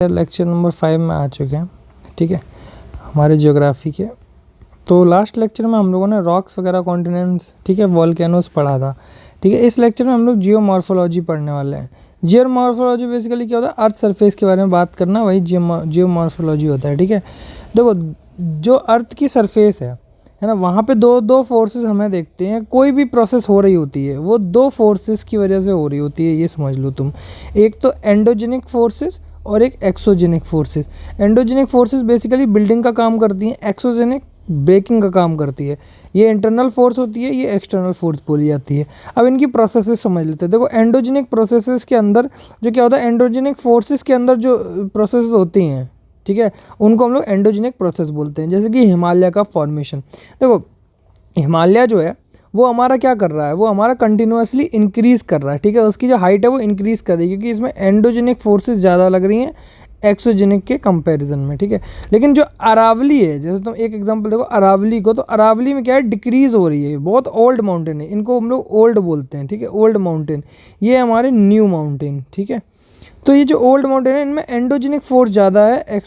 Lecture number 5 में आ चुके हैं। ठीक है, हमारे ज्योग्राफी के। तो लास्ट लेक्चर में हम लोगों ने रॉक्स वगैरह कॉन्टिनेंट्स, ठीक है, वॉल्केनोस पढ़ा था। ठीक है, इस लेक्चर में हम लोग जियोमॉर्फोलॉजी पढ़ने वाले हैं। जियोमॉर्फोलॉजी बेसिकली क्या होता है, अर्थ सरफेस के बारे में बात करना, वही जियोमॉर्फोलॉजी होता है। ठीक है, देखो जो अर्थ की सरफेस है ना, वहाँ पे दो फोर्सेस हमें देखते हैं। कोई भी प्रोसेस हो रही होती है वो दो फोर्सेस की वजह से हो रही होती है, ये समझ लो तुम। एक तो एंडोजेनिक फोर्सेस और एक exogenic forces. Endogenic forces basically building का काम करती हैं, एक्सोजेनिक ब्रेकिंग का काम करती है। ये इंटरनल फोर्स होती है, ये एक्सटर्नल फोर्स बोली जाती है। अब इनकी प्रोसेसेस समझ लेते हैं। देखो एंडोजेनिक प्रोसेसेस के अंदर जो क्या होता है, एंडोजेनिक फोर्सेस के अंदर जो प्रोसेस होती हैं, ठीक है, उनको हम लोग एंडोजेनिक प्रोसेस बोलते हैं। जैसे कि हिमालय का फॉर्मेशन। देखो हिमालय जो है वो हमारा क्या कर रहा है, वो हमारा कंटिन्यूसली इंक्रीज़ कर रहा है। ठीक है, उसकी जो हाइट है वो इंक्रीज़ कर रही है, क्योंकि इसमें एंडोजेनिक फोर्सेस ज़्यादा लग रही हैं एक्सोजेनिक के कंपैरिजन में। ठीक है, लेकिन जो अरावली है, जैसे तुम एक एग्जांपल देखो अरावली को, तो अरावली में क्या है, डिक्रीज हो रही है। बहुत ओल्ड माउंटेन है, इनको हम लोग ओल्ड बोलते हैं। ठीक है, ओल्ड माउंटेन, ये हमारे न्यू माउंटेन। ठीक है, तो ये जो ओल्ड माउंटेन है इनमें एंडोजेनिक फोर्स ज़्यादा है,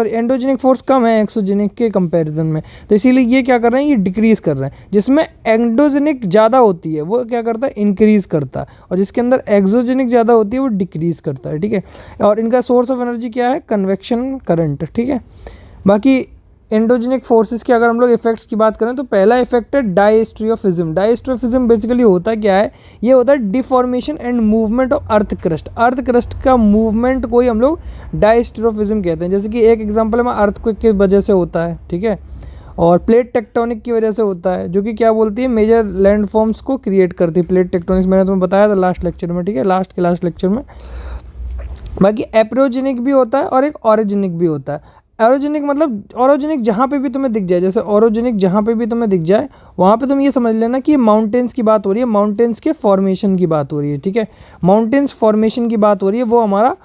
एंडोजेनिक फोर्स कम है एक्सोजेनिक के कंपैरिजन में। तो इसीलिए ये क्या कर रहे हैं, ये डिक्रीज़ कर रहे हैं। जिसमें एंडोजेनिक ज़्यादा होती है वो क्या करता है, इंक्रीज़ करता है, और जिसके अंदर एक्सोजेनिक ज़्यादा होती है वो डिक्रीज़ करता है। ठीक है, और इनका सोर्स ऑफ एनर्जी क्या है, कन्वेक्शन करंट। ठीक है, बाकी एंडोजेनिक फोर्सेस के अगर हम लोग इफेक्ट्स की बात करें तो पहला इफेक्ट है डायस्ट्रियोफिज्म। डायस्ट्रियोफिज्म बेसिकली होता क्या है, ये होता है deformation and movement of earth crust. Earth crust का मूवमेंट को ही हम लोग डायस्ट्रियोफिज्म कहते हैं। जैसे कि एक एग्जांपल में अर्थक्वेक की वजह से होता है, ठीक है, और प्लेट टेक्टोनिक की वजह से होता है, जो कि क्या बोलती है, मेजर लैंडफॉर्म्स को क्रिएट करती है। प्लेट टेक्टोनिक्स मैंने तुम्हें बताया था लास्ट लेक्चर में। ठीक है, लास्ट लेक्चर में। बाकी एप्रोजेनिक भी होता है और एक ऑरिजेनिक भी होता है। ऑरोजेनिक मतलब ऑरोजेनिक जहाँ पे भी तुम्हें दिख जाए, जैसे ऑरोजेनिक जहाँ पे भी तुम्हें दिख जाए वहाँ पे तुम ये समझ लेना कि माउंटेन्स की बात हो रही है, माउंटेन्स के फॉर्मेशन की बात हो रही है। ठीक है, माउंटेन्स फॉर्मेशन की बात हो रही है, वो हमारा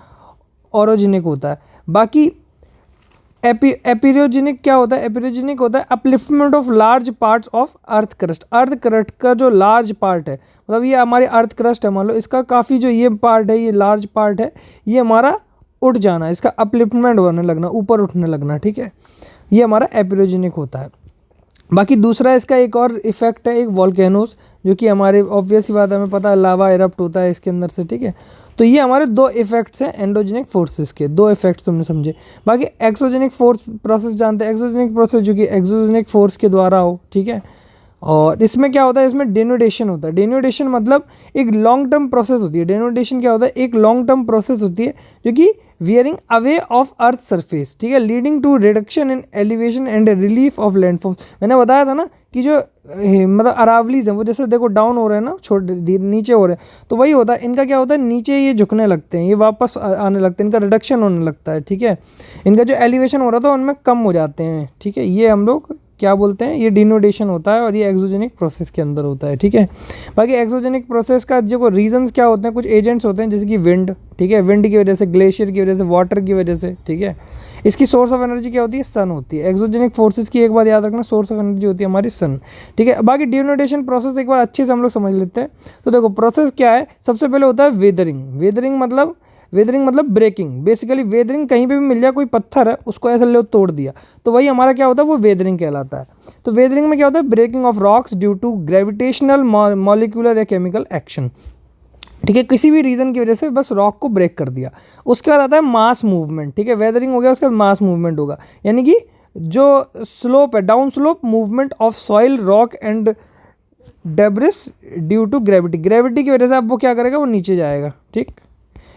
ऑरोजेनिक होता है। बाकी एपिरोजेनिक क्या होता है, एपिरोजेनिक होता है upliftment of large parts of earth crust. Earth crust का जो लार्ज पार्ट है, मतलब ये हमारी अर्थ क्रस्ट है, मान लो इसका काफ़ी जो ये पार्ट है, ये लार्ज पार्ट है, ये हमारा उठ जाना, इसका अपलिफ्टमेंट होने लगना, ऊपर उठने लगना। ठीक है, ये हमारा एपिरोजेनिक होता है। बाकी दूसरा इसका एक और इफेक्ट है, एक वॉल्केनोस, जो कि हमारे ऑब्वियस ही बात है, हमें पता है लावा इरप्ट होता है इसके अंदर से। ठीक है, तो ये हमारे दो इफेक्ट्स हैं एंडोजेनिक फोर्सेस के, दो इफेक्ट्स तुमने समझे। बाकी एक्सोजेनिक फोर्स प्रोसेस जानते हैं, एक्सोजेनिक प्रोसेस जो कि एक्सोजेनिक फोर्स के द्वारा हो। ठीक है, और इसमें क्या होता है, इसमें डेनोडेशन होता है। डेनोडेशन मतलब एक लॉन्ग टर्म प्रोसेस होती है। डेनोडेशन क्या होता है, एक लॉन्ग टर्म प्रोसेस होती है जो कि wearing away of earth surface, ठीक है, leading to reduction in elevation and relief of landforms. मैंने बताया था ना कि जो मतलब अरावलीज हैं वो जैसे देखो डाउन हो रहे हैं ना, छोटे नीचे हो रहे हैं, तो वही होता है। इनका क्या होता है, नीचे ये झुकने लगते हैं, ये वापस आने लगते हैं, इनका रिडक्शन होने लगता है। ठीक है, इनका जो एलिवेशन हो रहा था उनमें कम हो जाते हैं। ठीक है, ये हम लोग क्या बोलते हैं, ये डिनोडेशन होता है, और ये एक्सोजेनिक प्रोसेस के अंदर होता है। ठीक है, बाकी एक्सोजेनिक प्रोसेस का जो रीजंस क्या होते हैं, कुछ एजेंट्स होते हैं जैसे कि विंड, ठीक है, विंड की वजह से, ग्लेशियर की वजह से, वाटर की वजह से। ठीक है, इसकी सोर्स ऑफ एनर्जी क्या होती है, सन होती है। एक्सोजेनिक फोर्सेस की एक बात याद रखना, सोर्स ऑफ एनर्जी होती है हमारी सन। ठीक है, बाकी डिनोडेशन प्रोसेस एक बार अच्छे से हम लोग समझ लेते हैं। तो देखो प्रोसेस क्या है, सबसे पहले होता है वेदरिंग। वेदरिंग मतलब ब्रेकिंग। बेसिकली वेदरिंग कहीं पे भी मिल जाए, कोई पत्थर है उसको ऐसे लो तोड़ दिया, तो वही हमारा क्या होता है, वो वेदरिंग कहलाता है। तो वेदरिंग में क्या होता है, breaking of rocks due to gravitational molecular या केमिकल एक्शन। ठीक है, किसी भी रीज़न की वजह से बस रॉक को ब्रेक कर दिया। उसके बाद आता है मास मूवमेंट। ठीक है, वेदरिंग हो गया, उसके बाद मास मूवमेंट होगा, यानी कि जो स्लोप है, down slope movement of soil, rock and debris due to gravity. Gravity की वजह से अब वो क्या करेगा, वो नीचे जाएगा। ठीक,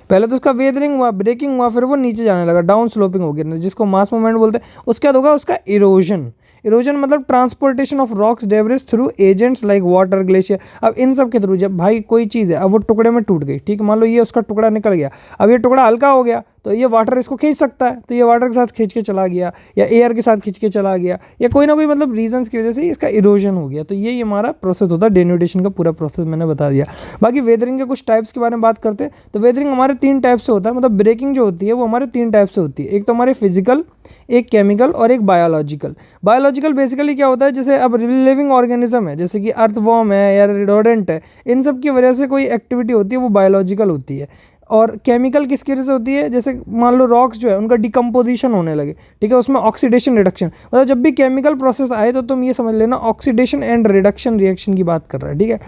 पहले तो उसका वेदरिंग हुआ, ब्रेकिंग हुआ, फिर वो नीचे जाने लगा, डाउन स्लोपिंग हो गया, जिसको मास मूवमेंट बोलते हैं। उसके बाद होगा उसका इरोजन। इरोजन मतलब transportation of rocks debris through agents like water, glacier. अब इन सब के थ्रू, जब भाई कोई चीज़ है अब वो टुकड़े में टूट गई, ठीक, मान लो ये उसका टुकड़ा निकल गया, अब ये टुकड़ा हल्का हो गया, तो ये वाटर इसको खींच सकता है, तो ये वाटर के साथ खींच के चला गया, या एयर के साथ खींच के चला गया, या कोई ना कोई मतलब रीजंस की वजह से इसका इरोजन हो गया। तो ये हमारा प्रोसेस होता है, डेनोडेशन का पूरा प्रोसेस मैंने बता दिया। बाकी वेदरिंग के कुछ टाइप्स के बारे में बात करते हैं। तो वेदरिंग हमारे 3 टाइप से होता है, मतलब ब्रेकिंग जो होती है वो हमारे 3 टाइप से होती है। एक तो हमारे फिजिकल, एक केमिकल और एक बायोलॉजिकल। बायोलॉजिकल बेसिकली क्या होता है, जैसे अब लिविंग ऑर्गेनिज्म है, जैसे कि अर्थवॉर्म है या रोडेंट है, इन सब की वजह से कोई एक्टिविटी होती है वो बायोलॉजिकल होती है। और केमिकल किसकी वजह से होती है, जैसे मान लो रॉक्स जो है उनका डिकम्पोजिशन होने लगे, ठीक है, उसमें ऑक्सीडेशन रिडक्शन, मतलब जब भी केमिकल प्रोसेस आए तो तुम ये समझ लेना ऑक्सीडेशन एंड रिडक्शन रिएक्शन की बात कर रहा है, ठीक है।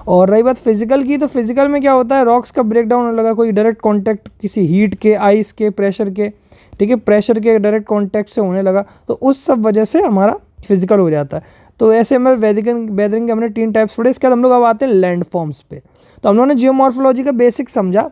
और रही बात फिजिकल की, तो फिजिकल में क्या होता है, रॉक्स का ब्रेक डाउन होने लगा, कोई डायरेक्ट कॉन्टैक्ट किसी हीट के, आइस के, प्रेशर के, ठीक है, प्रेशर के डायरेक्ट कॉन्टैक्ट से होने लगा, तो उस सब वजह से हमारा फिजिकल हो जाता है। तो ऐसे हमारे वेदरिंग के हमने 3 टाइप्स पढ़े। इसके बाद हम लोग अब आते हैं लैंड फॉर्म्स पे। तो हम लोगों ने जियोमॉर्फोलॉजी का बेसिक समझा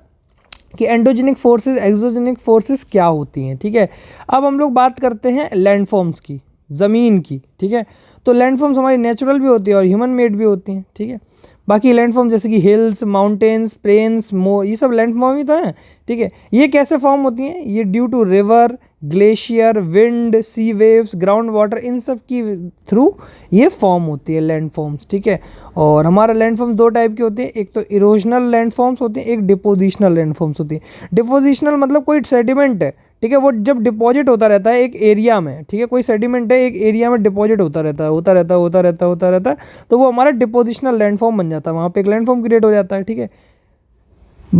कि एंडोजेनिक फोर्सेस, एक्सोजेनिक फोर्सेस क्या होती हैं, ठीक है। अब हम लोग बात करते हैं लैंडफॉर्म्स की, ज़मीन की, ठीक है। तो लैंडफॉर्म्स हमारी नेचुरल भी होती है और ह्यूमन मेड भी होती हैं, ठीक है। बाकी लैंडफॉर्म जैसे कि हिल्स, माउंटेन्स, प्लेन्स, ये सब लैंडफॉर्म ही तो हैं, ठीक है। ये कैसे फॉर्म होती हैं, ये due to river, glacier, wind, sea waves, ground water, इन सब की थ्रू ये फॉर्म होती है लैंडफॉर्म्स, ठीक है। और हमारा लैंडफॉर्म्स 2 टाइप की होती है, एक तो इरोजनल लैंडफॉर्म्स होती है, एक डिपोजिशनल लैंडफॉर्म्स होती है। डिपोजिशनल मतलब कोई सेडिमेंट है, ठीक है, वो जब डिपॉजिट होता रहता है एक एरिया में, ठीक है, कोई सेडिमेंट है एक एरिया में डिपॉजिट होता रहता है, तो वो हमारा डिपोजिशनल लैंडफॉर्म बन जाता है, वहाँ पे एक लैंडफॉर्म क्रिएट हो जाता है, ठीक है।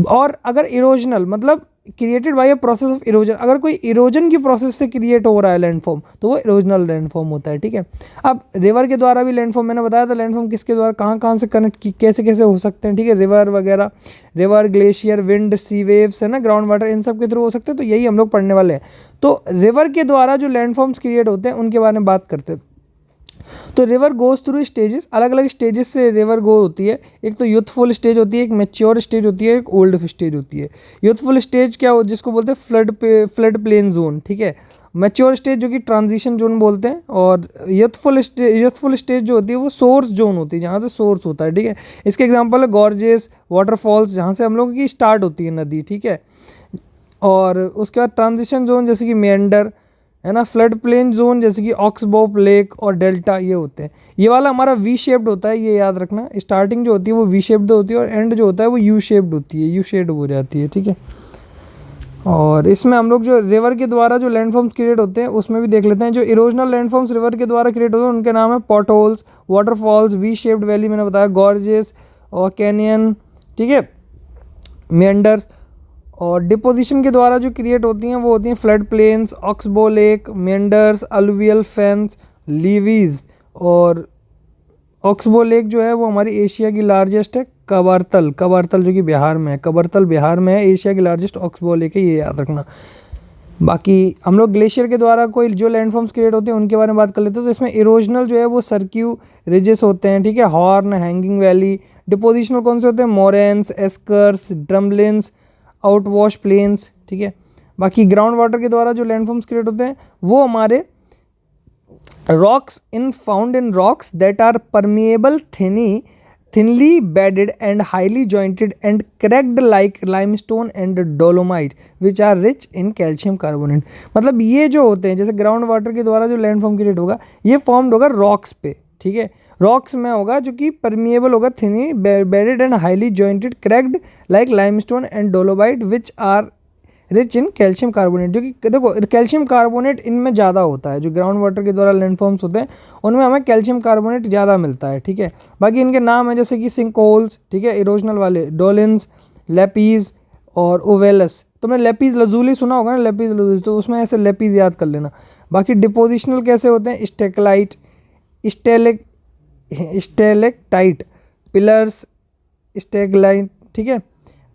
और अगर इरोजनल मतलब created by a process of erosion, अगर कोई इरोजन की प्रोसेस से क्रिएट हो रहा है लैंडफॉर्म, तो वो इरोजनल लैंडफॉर्म होता है, ठीक है। अब रिवर के द्वारा भी लैंडफॉर्म, मैंने बताया था लैंडफॉर्म किसके द्वारा कहाँ से कनेक्ट कैसे कैसे हो सकते हैं, ठीक है, रिवर वगैरह, river, glacier, wind, sea waves है ना, ग्राउंड वाटर, इन सब के थ्रू हो सकते हैं। तो यही हम लोग पढ़ने वाले हैं। तो रिवर के द्वारा जो लैंडफॉर्म्स क्रिएट होते हैं उनके बारे में बात करते हैं। तो रिवर गोज थ्रू स्टेजेस, अलग अलग स्टेजेस से रिवर गो होती है। एक तो यूथफुल स्टेज होती है, एक मैच्योर स्टेज होती है, एक ओल्ड स्टेज होती है। यूथफुल स्टेज क्या हो, जिसको बोलते हैं फ्लड प्लेन जोन, ठीक है। मैच्योर स्टेज जो कि ट्रांजिशन जोन बोलते हैं, और यूथफुल स्टेज जो होती है वो सोर्स जोन होती है, जहाँ से सोर्स होता है, ठीक है। इसके एग्जांपल है गॉर्जेस, वाटरफॉल्स, जहाँ से हम लोगों की स्टार्ट होती है नदी, ठीक है। और उसके बाद ट्रांजिशन जोन जैसे कि मेंडर है ना, फ्लड प्लेन जोन जैसे कि ऑक्सबो लेक और डेल्टा, ये होते हैं। ये वाला हमारा वी शेप्ड होता है, ये याद रखना। स्टार्टिंग जो होती है वो वी शेप्ड होती है और एंड जो होता है वो यू शेप्ड होती है, यू शेप्ड हो जाती है, ठीक है। और इसमें हम लोग जो रिवर के द्वारा जो लैंडफॉर्म्स क्रिएट होते हैं उसमें भी देख लेते हैं। जो इरोजनल लैंडफॉर्म्स रिवर के द्वारा क्रिएट होते हैं उनके नाम है potholes, waterfalls, V shaped valley मैंने बताया, गॉर्जेस और कैनियन, ठीक है, मेंडर्स। और डिपोजिशन के द्वारा जो क्रिएट होती हैं वो होती हैं flood plains, oxbow lake, meanders, alluvial fence, levees. और ऑक्सबो लेक जो है वो हमारी एशिया की लार्जेस्ट है। कबरतल जो कि बिहार में है, कबरतल बिहार में है, एशिया की लार्जेस्ट ऑक्सबो लेक है, ये याद रखना। बाकी हम लोग ग्लेशियर के द्वारा कोई जो लैंडफॉर्म्स क्रिएट होते हैं उनके बारे में बात कर लेते हैं। तो इसमें इरोजनल जो है वो सर्क्यू रिजेस होते हैं, ठीक है, हॉर्न, हैंगिंग वैली। डिपोजिशनल कौन से होते हैं, मोरेन्स, एस्कर्स, ड्रमलिन्स, आउटवॉश प्लेन्स, ठीक है। बाकी ग्राउंड वाटर के द्वारा जो लैंडफॉर्म्स क्रिएट होते हैं वो हमारे rocks found in rocks that are permeable, thinly bedded and highly jointed and cracked like limestone and dolomite which are rich in calcium carbonate। मतलब ये जो होते हैं, जैसे ग्राउंड वाटर के द्वारा जो लैंडफॉर्म क्रिएट होगा ये फॉर्म्ड होगा रॉक्स पे, ठीक है, रॉक्स में होगा जो कि परमिएबल होगा, thinly bedded and highly jointed, cracked like limestone and dolomite which are rich in calcium carbonate. जो कि देखो कैल्शियम कार्बोनेट इनमें ज़्यादा होता है, जो ग्राउंड वाटर के द्वारा लैंडफॉर्म्स होते हैं उनमें हमें कैल्शियम कार्बोनेट ज़्यादा मिलता है, ठीक है। बाकी इनके नाम है जैसे कि सिंक होल्स, ठीक है, इरोजनल वाले, डोलिन्स, लेपीज और ओवेलस। तुमने लेपीज लजूली सुना होगा ना, लेपीज लजूली, तो उसमें ऐसे लेपीज याद कर लेना। बाकी डिपोजिशनल कैसे होते हैं, स्टेकलाइट, स्टेलेक्टाइट, पिलर्स, स्टेगलाइट, ठीक है।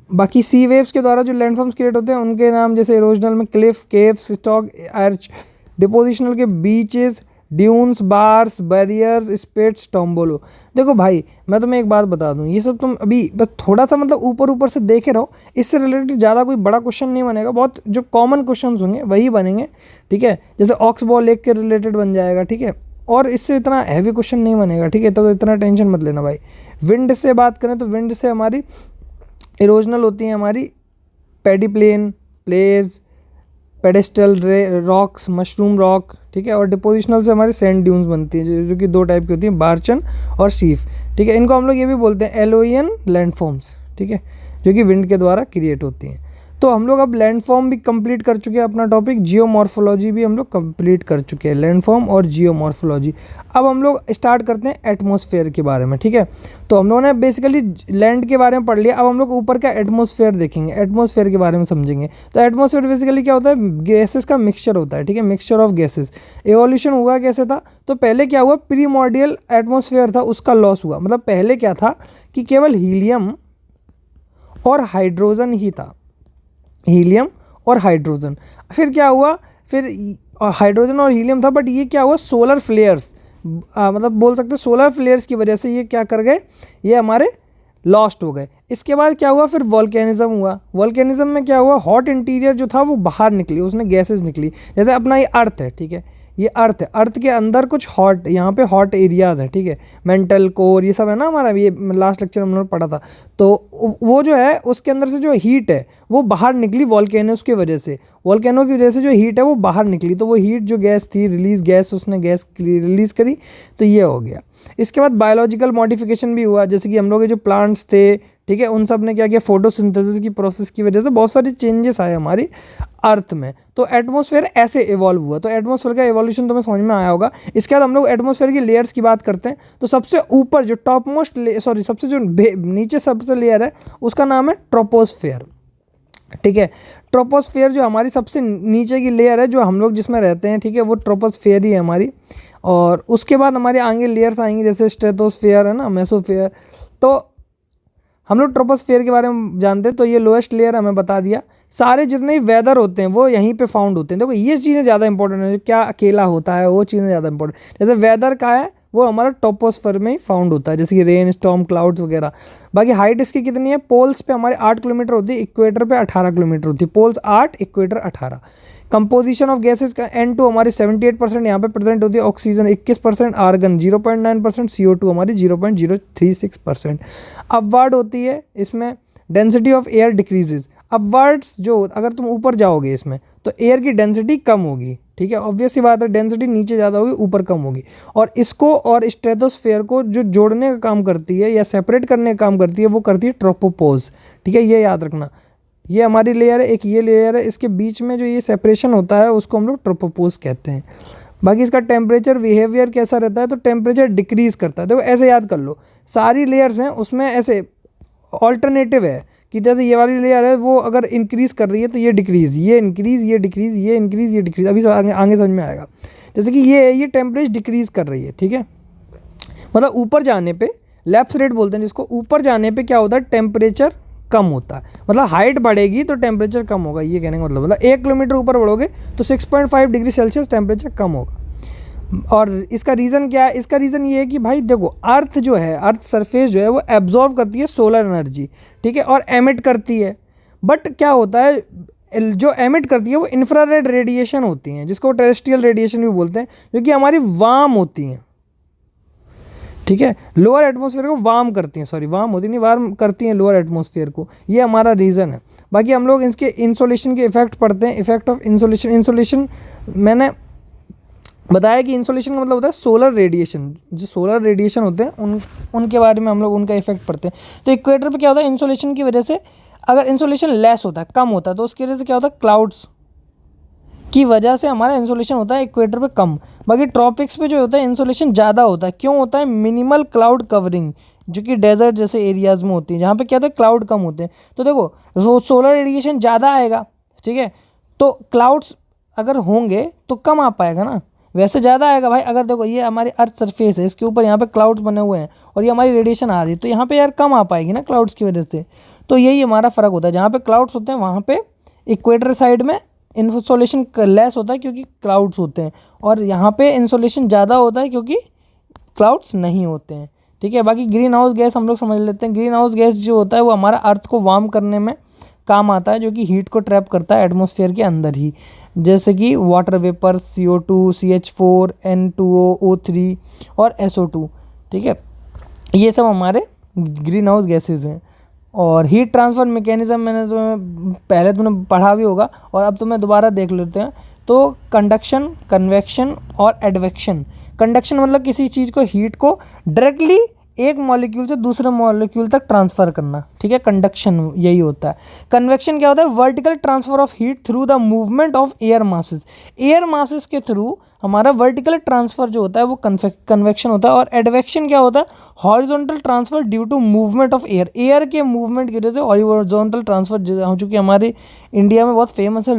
बाकी सी वेव्स के द्वारा जो लैंडफॉर्म्स क्रिएट होते हैं उनके नाम जैसे इरोजनल में cliff, caves, stack, arch. Depositional के beaches, dunes, bars, barriers, spits, tombolo. देखो भाई मैं तुम्हें एक बात बता दूं, ये सब तुम अभी बस थोड़ा सा मतलब ऊपर से देखे रहो, इससे रिलेटेड ज़्यादा कोई बड़ा क्वेश्चन नहीं बनेगा, बहुत जो कॉमन क्वेश्चन होंगे वही बनेंगे, ठीक है। जैसे ऑक्सबो लेक के रिलेटेड बन जाएगा, ठीक है, और इससे इतना हैवी क्वेश्चन नहीं बनेगा, ठीक है, तो इतना टेंशन मत लेना भाई। विंड से बात करें तो विंड से हमारी इरोजनल होती हैं हमारी paddy plain, playas, pedestal rocks, mushroom rock, ठीक है। और डिपोजिशनल से हमारी सैंड ड्यून्स बनती हैं जो कि 2 टाइप की होती हैं, बार्चन और शीफ, ठीक है। इनको हम लोग ये भी बोलते हैं एलोइयन लैंडफॉर्म्स, ठीक है, जो कि विंड के द्वारा क्रिएट होती हैं। तो हम लोग अब लैंडफॉर्म भी कंप्लीट कर चुके हैं अपना टॉपिक, जियोमॉर्फोलॉजी भी हम लोग कंप्लीट कर चुके हैं, लैंडफॉर्म और जियोमॉर्फोलॉजी। अब हम लोग स्टार्ट करते हैं एटमॉस्फेयर के बारे में, ठीक है। तो हम लोगों ने बेसिकली लैंड के बारे में पढ़ लिया, अब हम लोग ऊपर का एटमॉस्फेयर देखेंगे, एटमॉस्फेयर के बारे में समझेंगे। तो एटमॉस्फेयर बेसिकली क्या होता है, गैसेस का मिक्सचर होता है, ठीक है, मिक्सचर ऑफ गैसेस। एवोल्यूशन हुआ कैसे था, तो पहले क्या हुआ, प्रीमॉर्डियल एटमॉस्फेयर था उसका लॉस हुआ। मतलब पहले क्या था कि केवल हीलियम और हाइड्रोजन ही था, हीलियम और हाइड्रोजन। फिर क्या हुआ, फिर हाइड्रोजन और हीलियम था, बट ये क्या हुआ, सोलर फ्लेयर्स, मतलब बोल सकते हैं सोलर फ्लेयर्स की वजह से ये क्या कर गए, ये हमारे लॉस्ट हो गए। इसके बाद क्या हुआ, फिर वॉल्केनिज्म हुआ। वॉल्केनिज्म में क्या हुआ, हॉट इंटीरियर जो था वो बाहर निकली, उसमें गैसेस निकली। जैसे अपना ये अर्थ है, ठीक है, ये अर्थ है, अर्थ के अंदर कुछ हॉट, यहाँ पे हॉट एरियाज़ हैं, ठीक है, मेंटल कोर ये सब है ना हमारा, ये लास्ट लेक्चर में हमने पढ़ा था। तो वो जो है उसके अंदर से जो हीट है वो बाहर निकली वॉल्केनोस की वजह से, वॉल्केनो की वजह से जो हीट है वो बाहर निकली। तो वो हीट जो गैस थी, रिलीज गैस, उसने गैस रिलीज़ करी, तो ये हो गया। इसके बाद बायोलॉजिकल मॉडिफिकेशन भी हुआ, जैसे कि हम लोग के जो प्लांट्स थे, ठीक है, उन सब ने क्या किया, फोटोसिंथेसिस की प्रोसेस की वजह से बहुत सारी चेंजेस आए हमारी अर्थ में। तो एटमॉस्फेयर ऐसे इवॉल्व हुआ। तो एटमॉस्फेयर का इवोल्यूशन तुम्हें समझ में आया होगा। इसके बाद हम लोग एटमॉस्फेयर की लेयर्स की बात करते हैं। तो सबसे ऊपर जो टॉप मोस्ट, सॉरी सबसे जो नीचे सबसे लेयर है उसका नाम है ट्रोपोस्फेयर, ठीक है। ट्रोपोस्फेयर जो हमारी सबसे नीचे की लेयर है, जो हम लोग जिसमें रहते हैं, ठीक है, वो ट्रोपोस्फेयर ही है हमारी। और उसके बाद हमारे आगे लेयर्स आएंगी, जैसे स्ट्रेटोस्फेयर है ना, मेसोफेयर। तो हम लोग ट्रोपोस्फेयर के बारे में जानते हैं। तो ये लोएस्ट लेयर हमें बता दिया। सारे जितने भी वेदर होते हैं वो यहीं पे फाउंड होते हैं। देखो ये चीज़ें ज़्यादा इंपॉर्टेंट है, क्या अकेला होता है वो चीज़ें ज़्यादा इंपॉर्टेंट। जैसे वेदर का है वो हमारा ट्रोपोस्फेयर में ही फाउंड होता है, जैसे कि रेन, स्टॉर्म, क्लाउड्स वगैरह। बाकी हाइट इसकी कितनी है, पोल्स पे हमारे 8 किलोमीटर होती है, इक्वेटर पे 18 किलोमीटर होती है। Poles 8, equator 18। Composition of gases का N2 हमारी 78% यहाँ पे प्रेजेंट होती है, ऑक्सीजन 21%, आर्गन 0.9%, CO2 हमारी 0.036%। अपवर्ड होती है इसमें, density of air decreases. Upwards जो, अगर तुम ऊपर जाओगे इसमें तो एयर की डेंसिटी कम होगी, ठीक है, ऑब्वियस सी बात है, डेंसिटी नीचे ज़्यादा होगी, ऊपर कम होगी। और इसको और स्ट्रेटोस्फेयर को जो जोड़ने का काम करती है या सेपरेट करने का काम करती है वो करती है ट्रोपोपोज, ठीक है, ये याद रखना। ये हमारी लेयर है, एक ये लेयर है, इसके बीच में जो ये सेपरेशन होता है उसको हम लोग ट्रोपोपोज कहते हैं। बाकी इसका टेम्परेचर बिहेवियर कैसा रहता है, तो टेम्परेचर डिक्रीज करता है। देखो ऐसे याद कर लो, सारी लेयर्स हैं उसमें ऐसे ऑल्टरनेटिव है कि जैसे ये वाली लेयर है वो अगर इंक्रीज़ कर रही है तो ये डिक्रीज़, ये इंक्रीज़, ये डिक्रीज़, ये इंक्रीज़, ये डिक्रीज़, अभी आगे समझ में आएगा। जैसे कि ये टेम्परेचर डिक्रीज़ कर रही है, ठीक है, मतलब ऊपर जाने पे, लैप्स रेट बोलते हैं जिसको, ऊपर जाने पे क्या होता है, टेम्परेचर कम होता है। मतलब हाइट बढ़ेगी तो टेम्परेचर कम होगा, ये कहने का मतलब 1 किलोमीटर ऊपर बढ़ोगे तो 6.5 डिग्री सेल्सियस टेम्परेचर कम होगा। और इसका रीज़न क्या है, इसका रीज़न ये है कि भाई देखो, अर्थ जो है, अर्थ सरफेस जो है वो एब्जॉर्व करती है सोलर एनर्जी, ठीक है, और एमिट करती है। बट क्या होता है, जो एमिट करती है वो इंफ्रारेड रेडिएशन होती हैं, जिसको टेरेस्ट्रियल रेडिएशन भी बोलते हैं, जो कि हमारी वार्म होती हैं, ठीक है, लोअर एटमॉस्फेयर को वार्म करती हैं, सॉरी वार्म होती नहीं, वार्म करती हैं लोअर एटमॉस्फेयर को। ये हमारा रीज़न है। बाकी हम लोग इसके इंसोलेशन के इफेक्ट पढ़ते हैं। इफेक्ट ऑफ इंसोलेशन, इंसोलेशन मैंने बताया कि इंसोलेशन का मतलब होता है सोलर रेडिएशन। जो सोलर रेडिएशन होते हैं उनके बारे में हम लोग उनका इफेक्ट पढ़ते हैं। तो इक्वेटर पे क्या होता है, इंसोलेशन की वजह से, अगर इंसोलेशन लेस होता है, कम होता है, तो उसकी वजह से क्या होता है, क्लाउड्स की वजह से हमारा इंसोलेशन होता है इक्वेटर पे कम। बाकी ट्रॉपिक्स पे जो होता है इंसोलेशन ज़्यादा होता है। क्यों होता है, मिनिमल क्लाउड कवरिंग, जो कि डेजर्ट जैसे एरियाज़ में होती है, जहाँ पे क्या होता है, क्लाउड कम होते हैं। तो देखो सोलर रेडिएशन ज़्यादा आएगा, ठीक है, तो क्लाउड्स अगर होंगे तो कम आ पाएगा ना, वैसे ज़्यादा आएगा भाई। अगर देखो ये हमारी अर्थ सरफेस है, इसके ऊपर यहाँ पे क्लाउड्स बने हुए हैं और ये हमारी रेडिएशन आ रही है, तो यहाँ पे यार कम आ पाएगी ना क्लाउड्स की वजह से। तो यही हमारा फ़र्क होता है, जहाँ पे क्लाउड्स होते हैं वहाँ पे इक्वेटर साइड में इंसोलेशन लेस होता है क्योंकि क्लाउड्स होते हैं, और यहाँ पे इंसोलेशन ज़्यादा होता है क्योंकि क्लाउड्स नहीं होते हैं, ठीक है। बाकी ग्रीन हाउस गैस हम लोग समझ लेते हैं। ग्रीन हाउस गैस जो होता है वो हमारा अर्थ को वार्म करने में काम आता है, जो कि हीट को ट्रैप करता है एटमॉस्फेयर के अंदर ही, जैसे कि water vapour, CO2, CH4, N2O, O3 और SO2, ठीक है, ये सब हमारे ग्रीन हाउस गैसेज हैं। और हीट ट्रांसफ़र मैकेनिज़्म मैंने तुम्हें पहले तुमने पढ़ा भी होगा, और अब तुम्हें दोबारा देख लेते हैं। तो कंडक्शन, कन्वेक्शन और एडवेक्शन। कंडक्शन मतलब किसी चीज़ को, हीट को डायरेक्टली एक मॉलिक्यूल से दूसरे मॉलिक्यूल तक ट्रांसफ़र करना, ठीक है, कंडक्शन यही होता है। कन्वेक्शन क्या होता है, vertical transfer of heat through the movement of air masses, air masses के थ्रू हमारा वर्टिकल ट्रांसफ़र जो होता है वो कन्वेक्शन होता है। और एडवेक्शन क्या होता है, horizontal transfer due to movement of air, air के मूवमेंट की वजह से हॉरिजॉन्टल ट्रांसफ़र, हो चुकी हमारे इंडिया में बहुत फेमस है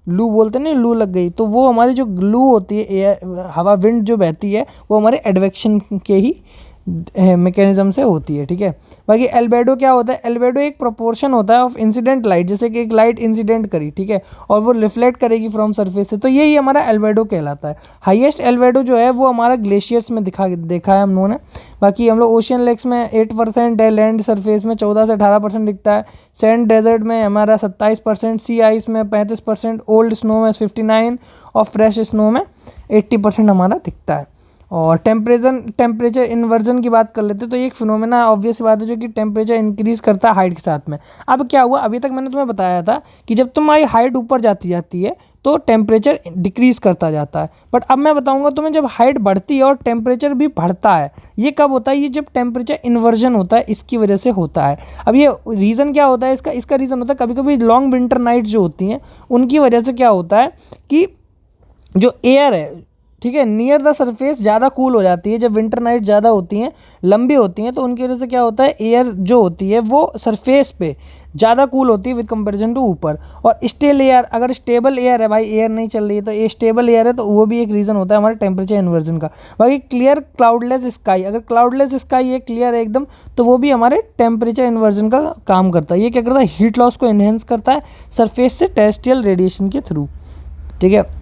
लू बोलते हैं ना, लू लग गई, तो वो हमारी जो लू होती है, एयर हवा विंड जो बहती है वो हमारे एडवेक्शन के ही मैकेनिज्म से होती है, ठीक है। बाकी एल्बेडो क्या होता है, एल्बेडो एक प्रोपोर्शन होता है ऑफ इंसिडेंट लाइट, जैसे कि एक लाइट इंसिडेंट करी, ठीक है, और वो रिफ्लेक्ट करेगी फ्रॉम सरफेस से, तो यही हमारा एल्बेडो कहलाता है। हाईएस्ट एल्बेडो जो है वो हमारा ग्लेशियर्स में देखा है हम लोगों ने। बाकी हम लोग ओशियन लेक्स में 8% है, लैंड सरफेस में 14 से 18% दिखता है, सैंड डेजर्ट में हमारा 27%, सी आइस में 35%, ओल्ड स्नो में 59% और फ्रेश स्नो में 80% हमारा दिखता है। और टेम्परेचर इन्वर्जन की बात कर लेते हैं, तो एक फिनोमेना ऑब्वियस बात है जो कि टेम्परेचर इंक्रीज़ करता है हाइट के साथ में। अब क्या हुआ, अभी तक मैंने तुम्हें बताया था कि जब तुम्हारी हाइट ऊपर जाती है तो टेम्परेचर डिक्रीज़ करता जाता है, बट अब मैं बताऊंगा तुम्हें जब हाइट बढ़ती है और टेम्परेचर भी बढ़ता है, ये कब होता है, ये जब टेम्परेचर इन्वर्जन होता है, इसकी वजह से होता है। अब ये रीज़न क्या होता है इसका रीज़न होता है कभी कभी लॉन्ग विंटर नाइट जो होती हैं उनकी वजह से क्या होता है कि जो एयर है, ठीक है, नियर द सरफेस ज़्यादा कूल हो जाती है। जब विंटर नाइट ज़्यादा होती हैं, लंबी होती हैं, तो उनकी वजह से क्या होता है, एयर जो होती है वो सरफेस पे ज़्यादा कूल होती है विद कंपैरिजन टू ऊपर। और स्टेल एयर, अगर स्टेबल एयर है भाई, एयर नहीं चल रही है तो ये स्टेबल एयर है, तो वो भी एक रीज़न होता है हमारे टेम्परेचर इन्वर्जन का। बाकी क्लियर क्लाउडलेस स्काई, अगर क्लाउडलेस स्काई है, क्लियर है एकदम, तो वो भी हमारे टेम्परेचर इन्वर्जन का काम करता है। ये क्या करता है, हीट लॉस को इन्हेंस करता है सरफेस से टेरेस्ट्रियल रेडिएशन के थ्रू, ठीक है।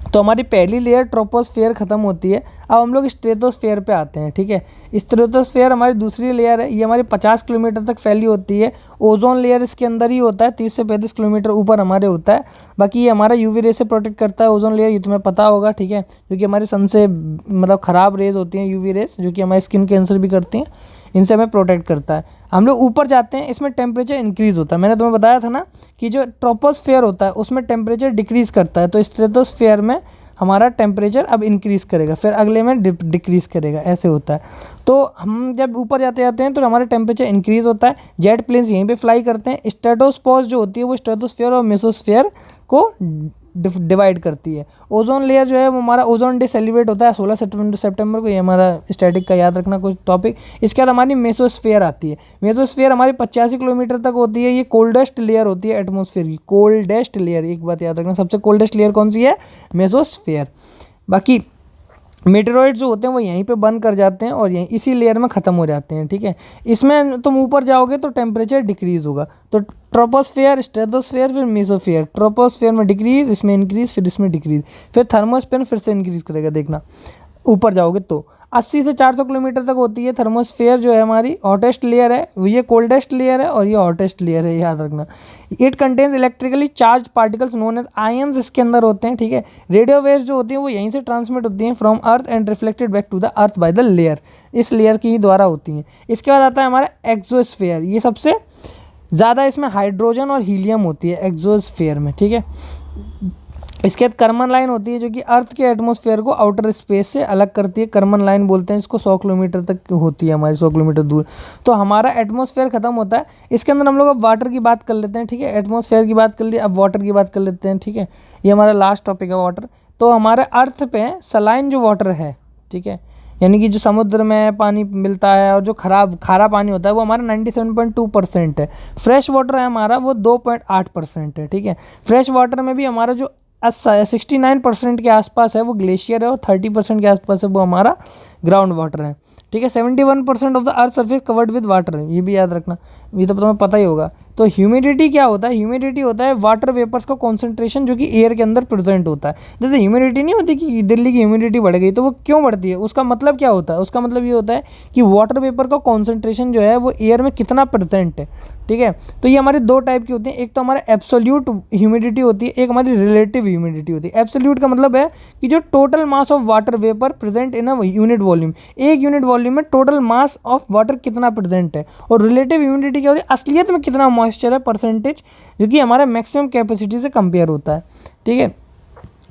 तो हमारी पहली लेयर ट्रोपोस्फेयर ख़त्म होती है, अब हम लोग स्ट्रेटोस्फेयर पे आते हैं, ठीक है। स्ट्रेटोस्फेयर हमारी दूसरी लेयर है, ये हमारी 50 किलोमीटर तक फैली होती है। ओजोन लेयर इसके अंदर ही होता है, 30 से 35 किलोमीटर ऊपर हमारे होता है। बाकी ये हमारा यूवी रे से प्रोटेक्ट करता है ओजोन लेयर, ये तुम्हें पता होगा, ठीक है, क्योंकि हमारे सन से मतलब ख़राब रेज होती हैं यूवी रेज, जो कि हमारे स्किन कैंसर भी करती हैं, इनसे हमें प्रोटेक्ट करता है। हम लोग ऊपर जाते हैं, इसमें टेम्परेचर इंक्रीज़ होता है। मैंने तुम्हें बताया था ना कि जो ट्रोपोस्फेयर होता है उसमें टेम्परेचर डिक्रीज़ करता है, तो स्ट्रेटोस्फेयर में हमारा टेम्परेचर अब इंक्रीज़ करेगा, फिर अगले में डिक्रीज़ करेगा, ऐसे होता है। तो हम जब ऊपर जाते हैं तो हमारा टेम्परेचर इंक्रीज़ होता है। जेट प्लेन्स यहीं पे फ्लाई करते हैं। स्ट्रेटोस्फोर्स जो होती है वो स्ट्रेटोस्फेयर और मेसोस्फेयर को डिवाइड करती है। ओजोन लेयर जो है वो हमारा ओजोन डे सेलिब्रेट होता है 16 सितंबर को, ये हमारा स्टैटिक का याद रखना कुछ टॉपिक। इसके बाद हमारी मेसोस्फेयर आती है। मेसोस्फेयर हमारी 85 किलोमीटर तक होती है, ये कोल्डेस्ट लेयर होती है एटमॉस्फेयर की, कोल्डेस्ट लेयर, एक बात याद रखना, सबसे कोल्डेस्ट लेयर कौन सी है, मेसोस्फेयर। बाकी मेटेरॉइड जो होते हैं वो यहीं पे बंद कर जाते हैं और यहीं इसी लेयर में ख़त्म हो जाते हैं, ठीक है। इसमें तुम ऊपर जाओगे तो टेम्परेचर डिक्रीज़ होगा, तो ट्रोपोस्फेयर, स्ट्रेटोस्फेयर, फिर मेसोस्फेयर। ट्रोपोस्फेयर में डिक्रीज़, इसमें इंक्रीज़, फिर इसमें डिक्रीज़, फिर थर्मोस्फेयर फिर से इंक्रीज़ करेगा, देखना ऊपर जाओगे तो 80 से 400 किलोमीटर तक होती है। थर्मोस्फेयर जो है हमारी हॉटेस्ट लेयर है, ये कोल्डेस्ट लेयर है और ये हॉटेस्ट लेयर है, याद रखना। It contains electrically charge particles known as ions, इसके अंदर होते हैं, ठीक है। रेडियो वेव्स जो होती हैं वो यहीं से ट्रांसमिट होती हैं from earth and reflected back to the earth by the layer, इस लेयर की ही द्वारा होती हैं। इसके बाद आता है हमारा एक्सोस्फेयर, ये सबसे ज़्यादा इसमें हाइड्रोजन और हीलियम होती है एक्सोस्फेयर में, ठीक है। इसके बाद कर्मन लाइन होती है जो कि अर्थ के एटमॉस्फेयर को आउटर स्पेस से अलग करती है, कर्मन लाइन बोलते हैं इसको, 100 किलोमीटर तक होती है हमारी, 100 किलोमीटर दूर। तो हमारा एटमॉस्फेयर खत्म होता है। इसके अंदर हम लोग अब वाटर की बात कर लेते हैं, ठीक है। एटमॉस्फेयर की बात कर ली, अब वाटर की बात कर लेते हैं, ठीक है। ये हमारा लास्ट टॉपिक है वाटर। तो हमारे अर्थ पे सलाइन जो वाटर है, ठीक है, यानी कि जो समुद्र में पानी मिलता है और जो खारा पानी होता है वो हमारा 97.2% है। फ्रेश वाटर है हमारा वो 2.8% है, ठीक है। फ्रेश वाटर में भी हमारा जो 69% के आसपास है वो ग्लेशियर है और 30% के आसपास है वो हमारा ग्राउंड वाटर है, ठीक है। 71% of the earth surface covered with water है, ये भी याद रखना, ये तो तुम्हें पता ही होगा। तो ह्यूमिडिटी क्या होता है, ह्यूमिडिटी होता है वाटर वेपर्स का कॉन्सेंट्रेशन जो कि एयर के अंदर प्रेजेंट होता है। जैसे ह्यूमिडिटी नहीं होती कि दिल्ली की ह्यूमिडिटी बढ़ गई, तो वो क्यों बढ़ती है, उसका मतलब क्या होता है, उसका मतलब ये होता है कि वाटर वेपर का कॉन्सेंट्रेशन जो है वो एयर में कितना प्रेजेंट है, ठीक है। तो ये हमारी दो टाइप की होती है, एक तो हमारा एब्सोल्यूट ह्यूमिडिटी होती है, एक हमारी रिलेटिव ह्यूमिडिटी होती है। एब्सोल्यूट का मतलब है कि जो total mass of water vapour present in a unit volume, एक यूनिट वॉल्यूम में टोटल मास ऑफ वाटर कितना प्रेजेंट है। और रिलेटिव ह्यूमिडिटी क्या होती है, असलियत में कितना मॉइस्चर है, परसेंटेज, जो कि हमारे मैक्सिमम कैपेसिटी से कंपेयर होता है, ठीक है।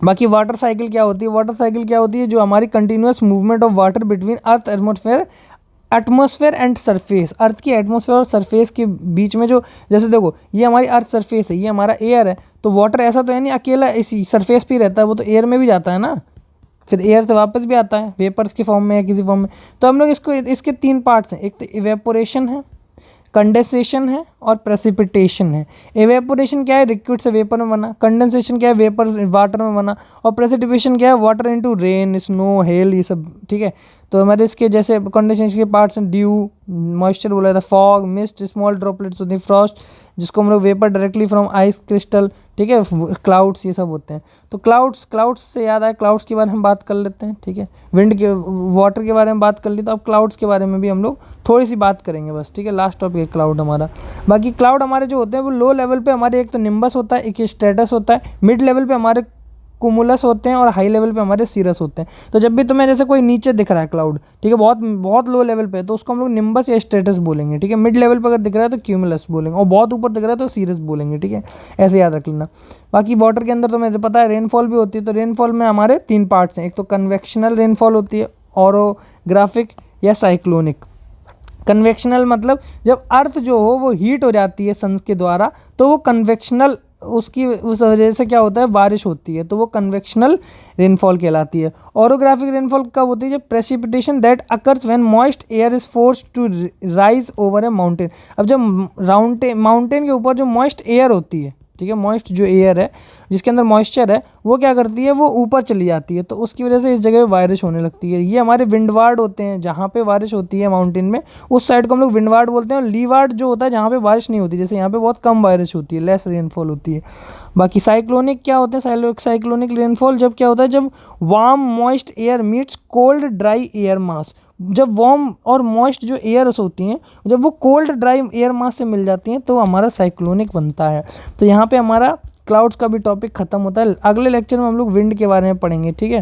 बाकी वाटर साइकिल क्या होती है, वाटर साइकिल क्या होती है, जो हमारी continuous movement of water between earth atmosphere atmosphere and surface, earth की एटमॉस्फेयर और सरफेस के बीच में जो, जैसे देखो ये हमारी अर्थ सरफेस है, ये हमारा एयर है, तो वाटर ऐसा तो है नहीं अकेला इसी सरफेस पे ही रहता है, वो तो एयर में भी जाता है ना, फिर एयर से वापस भी आता है वेपर्स के फॉर्म में या किसी फॉर्म में। तो हम लोग इसको, इसके 3 पार्ट्स हैं, एक तो इवेपोरेशन है, कंडेंसेशन है और प्रेसिपिटेशन है। इवेपोरेशन क्या है, लिक्विड से वेपर में बना, कंडेंसेशन क्या है, वेपर वाटर में बना, और प्रेसिपिटेशन क्या है, water into rain, snow, hello, ये सब, ठीक है। तो हमारे इसके जैसे कंडेंसेशन के पार्ट्स हैं, ड्यू, मॉइस्चर बोला था, फॉग, मिस्ट, स्मॉल ड्रॉपलेट्स होती है, फ्रॉस्ट जिसको हम लोग vapour directly from ice crystal, ठीक है, क्लाउड्स, ये सब होते हैं। तो क्लाउड्स से याद आया, क्लाउड्स के बारे में बात कर लेते हैं, ठीक है। विंड के, वाटर के बारे में बात कर ली, तो अब क्लाउड्स के बारे में भी हम लोग थोड़ी सी बात करेंगे बस, ठीक है। लास्ट टॉपिक है क्लाउड हमारा। बाकी क्लाउड हमारे जो होते हैं वो लो लेवल पे हमारे एक तो निम्बस होता है, एक स्ट्रेटस होता है, मिड लेवल पे हमारे कुमुलस होते हैं और हाई लेवल पे हमारे सीरस होते हैं। तो जब भी तुम्हें जैसे कोई नीचे दिख रहा है क्लाउड, ठीक है, बहुत बहुत लो लेवल पे, तो उसको हम लोग निम्बस या स्ट्रेटस बोलेंगे, ठीक है। मिड लेवल पे अगर दिख रहा है तो क्यूमुलस बोलेंगे, और बहुत ऊपर दिख रहा है तो सीरस बोलेंगे, ठीक है। ऐसे याद रख लेना। बाकी वाटर के अंदर तो मुझे पता है रेनफॉल भी होती है, तो रेनफॉल में हमारे 3 पार्ट्स हैं, एक तो कन्वेक्शनल रेनफॉल होती है, ऑरोग्राफिक या साइक्लोनिक। कन्वेक्शनल मतलब जब अर्थ जो हो वो हीट हो जाती है सन के द्वारा, तो वो कन्वेक्शनल, उसकी उस वजह से क्या होता है, बारिश होती है, तो वो कन्वेक्शनल रेनफॉल कहलाती है। ऑरोग्राफिक रेनफॉल कब होती है, जब precipitation that occurs when moist air is forced to rise over a mountain. अब जब माउंटेन के ऊपर जो मॉइस्ट एयर होती है, ठीक है, मॉइस्ट जो एयर है जिसके अंदर मॉइस्चर है, वो क्या करती है, वो ऊपर चली जाती है, तो उसकी वजह से इस जगह पे बारिश होने लगती है। ये हमारे विंडवार्ड होते हैं, जहाँ पे बारिश होती है माउंटेन में, उस साइड को हम लोग विंडवार्ड बोलते हैं। और लीवार्ड जो होता है जहाँ पे बारिश नहीं होती, जैसे यहाँ पे बहुत कम बारिश होती है, लेस रेनफॉल होती है। बाकी साइक्लोनिक क्या होते हैं, साइक्लोनिक रेनफॉल जब क्या होता है, जब warm moist air meets cold dry air mass. जब वार्म और मॉइस्ट जो एयर्स होती हैं, जब वो कोल्ड ड्राई एयर मास से मिल जाती हैं, तो हमारा साइक्लोनिक बनता है। तो यहाँ पे हमारा क्लाउड्स का भी टॉपिक खत्म होता है। अगले लेक्चर में हम लोग विंड के बारे में पढ़ेंगे, ठीक है।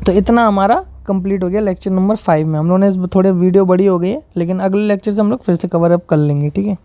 तो इतना हमारा कंप्लीट हो गया लेक्चर नंबर 5 में। हम लोगों ने थोड़े वीडियो बड़ी हो गई है, लेकिन अगले लेक्चर से हम लोग फिर से कवर अप कर लेंगे, ठीक है।